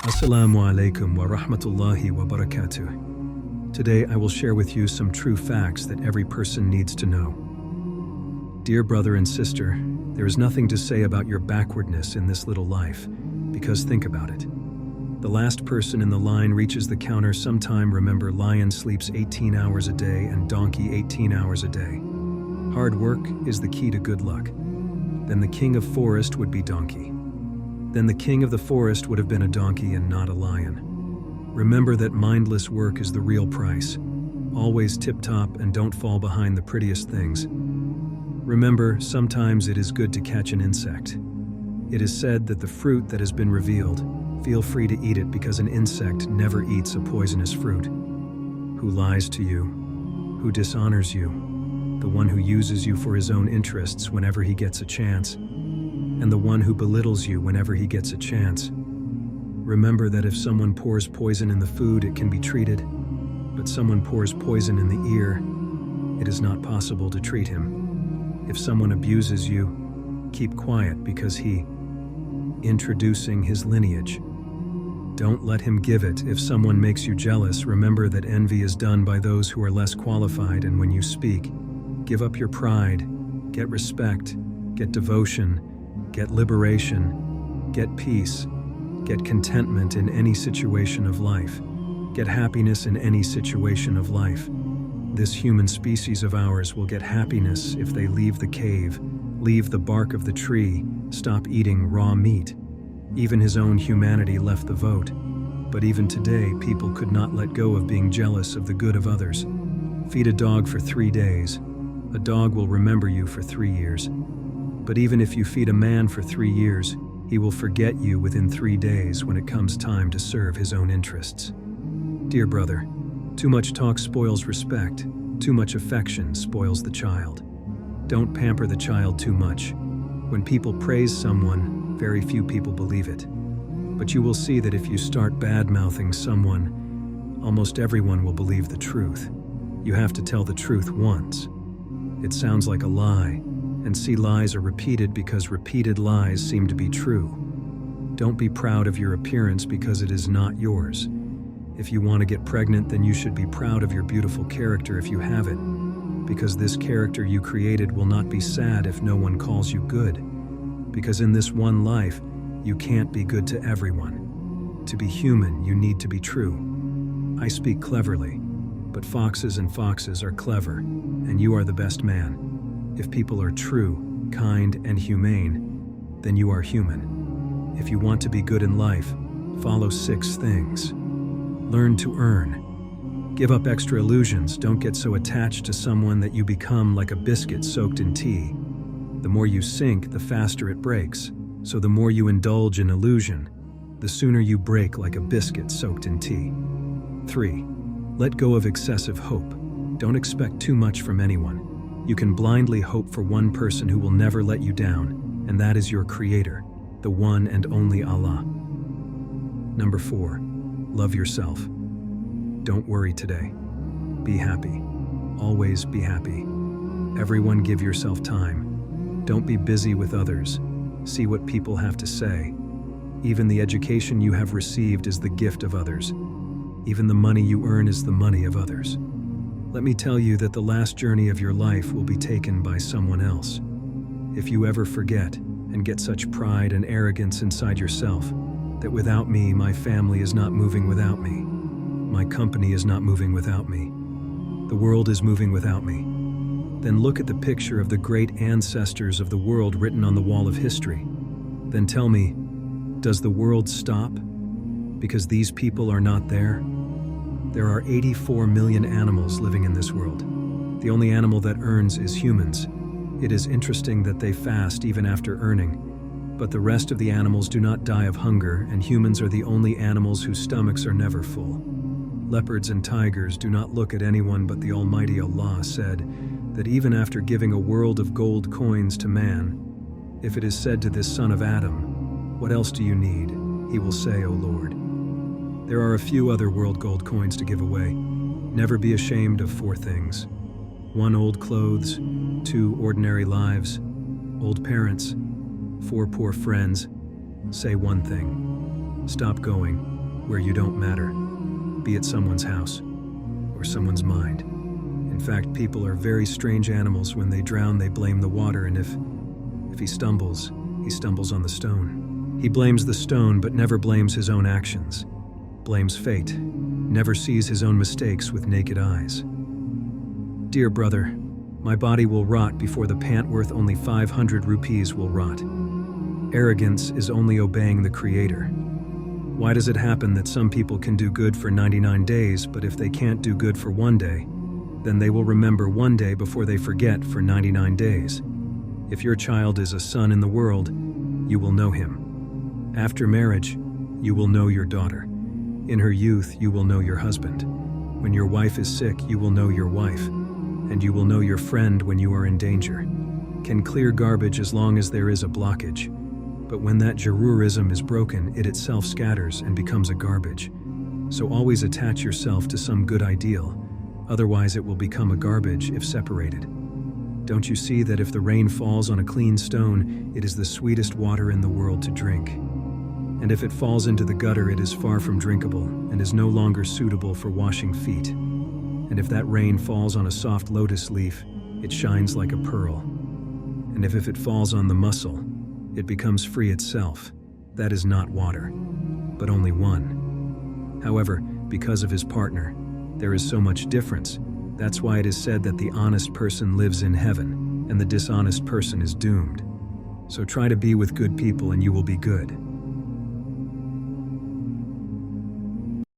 Assalamu alaikum wa rahmatullahi wa barakatuh. Today I will share with you some true facts that every person needs to know. Dear brother and sister, there is nothing to say about your backwardness in this little life, because think about it. The last person in the line reaches the counter sometime. Remember, lion sleeps 18 hours a day and donkey 18 hours a day. Hard work is the key to good luck. Then the king of forest would be donkey. Then the king of the forest would have been a donkey and not a lion. Remember that mindless work is the real price. Always tip-top and don't fall behind the prettiest things. Remember, sometimes it is good to catch an insect. It is said that the fruit that has been revealed, feel free to eat it because an insect never eats a poisonous fruit. Who lies to you? Who dishonors you? The one who uses you for his own interests whenever he gets a chance, and the one who belittles you whenever he gets a chance. Remember that if someone pours poison in the food, it can be treated, but someone pours poison in the ear, it is not possible to treat him. If someone abuses you, keep quiet because he introducing his lineage. Don't let him give it. If someone makes you jealous, remember that envy is done by those who are less qualified, and when you speak, give up your pride, get respect, get devotion, get liberation, get peace, get contentment in any situation of life, get happiness in any situation of life. This human species of ours will get happiness if they leave the cave, leave the bark of the tree, stop eating raw meat. Even his own humanity left the vote. But even today, people could not let go of being jealous of the good of others. Feed a dog for 3 days. A dog will remember you for 3 years. But even if you feed a man for 3 years, he will forget you within 3 days when it comes time to serve his own interests. Dear brother, too much talk spoils respect. Too much affection spoils the child. Don't pamper the child too much. When people praise someone, very few people believe it. But you will see that if you start bad-mouthing someone, almost everyone will believe the truth. You have to tell the truth once. It sounds like a lie, and see, lies are repeated because repeated lies seem to be true. Don't be proud of your appearance because it is not yours. If you want to get pregnant, then you should be proud of your beautiful character if you have it, because this character you created will not be sad if no one calls you good, because in this one life, you can't be good to everyone. To be human, you need to be true. I speak cleverly, but foxes and foxes are clever, and you are the best man. If people are true, kind, and humane, then you are human. If you want to be good in life, follow 6 things. Learn to earn. Give up extra illusions. Don't get so attached to someone that you become like a biscuit soaked in tea. The more you sink, the faster it breaks. So the more you indulge in illusion, the sooner you break like a biscuit soaked in tea. 3. Let go of excessive hope. Don't expect too much from anyone. You can blindly hope for one person who will never let you down, and that is your Creator, the one and only Allah. Number 4, love yourself. Don't worry today. Be happy. Always be happy. Everyone give yourself time. Don't be busy with others. See what people have to say. Even the education you have received is the gift of others. Even the money you earn is the money of others. Let me tell you that the last journey of your life will be taken by someone else. If you ever forget and get such pride and arrogance inside yourself that without me, my family is not moving without me, my company is not moving without me, the world is moving without me, then look at the picture of the great ancestors of the world written on the wall of history. Then tell me, does the world stop because these people are not there? There are 84 million animals living in this world. The only animal that earns is humans. It is interesting that they fast even after earning, but the rest of the animals do not die of hunger, and humans are the only animals whose stomachs are never full. Leopards and tigers do not look at anyone but the Almighty Allah said that even after giving a world of gold coins to man, if it is said to this son of Adam, "What else do you need?" he will say, "O Lord." There are a few other world gold coins to give away. Never be ashamed of 4 things. 1, old clothes. 2, ordinary lives. Old parents. 4, poor friends. Say one thing. Stop going. where you don't matter, be it someone's house or someone's mind. In fact, people are very strange animals. When they drown, they blame the water, and if he stumbles on the stone. He blames the stone but never blames his own actions, blames fate, never sees his own mistakes with naked eyes. Dear brother, my body will rot before the pant worth only 500 rupees will rot. Arrogance is only obeying the Creator. Why does it happen that some people can do good for 99 days, but if they can't do good for one day, then they will remember one day before they forget for 99 days? If your child is a son in the world, you will know him. After marriage, you will know your daughter. In her youth, you will know your husband. When your wife is sick, you will know your wife. And you will know your friend when you are in danger. Can clear garbage as long as there is a blockage. But when that Jarurism is broken, it itself scatters and becomes a garbage. So always attach yourself to some good ideal, otherwise it will become a garbage if separated. Don't you see that if the rain falls on a clean stone, it is the sweetest water in the world to drink? And if it falls into the gutter, it is far from drinkable and is no longer suitable for washing feet. And if that rain falls on a soft lotus leaf, it shines like a pearl. And if it falls on the mussel, it becomes free itself. That is not water, but only one. However, because of his partner, there is so much difference. That's why it is said that the honest person lives in heaven, and the dishonest person is doomed. So try to be with good people and you will be good.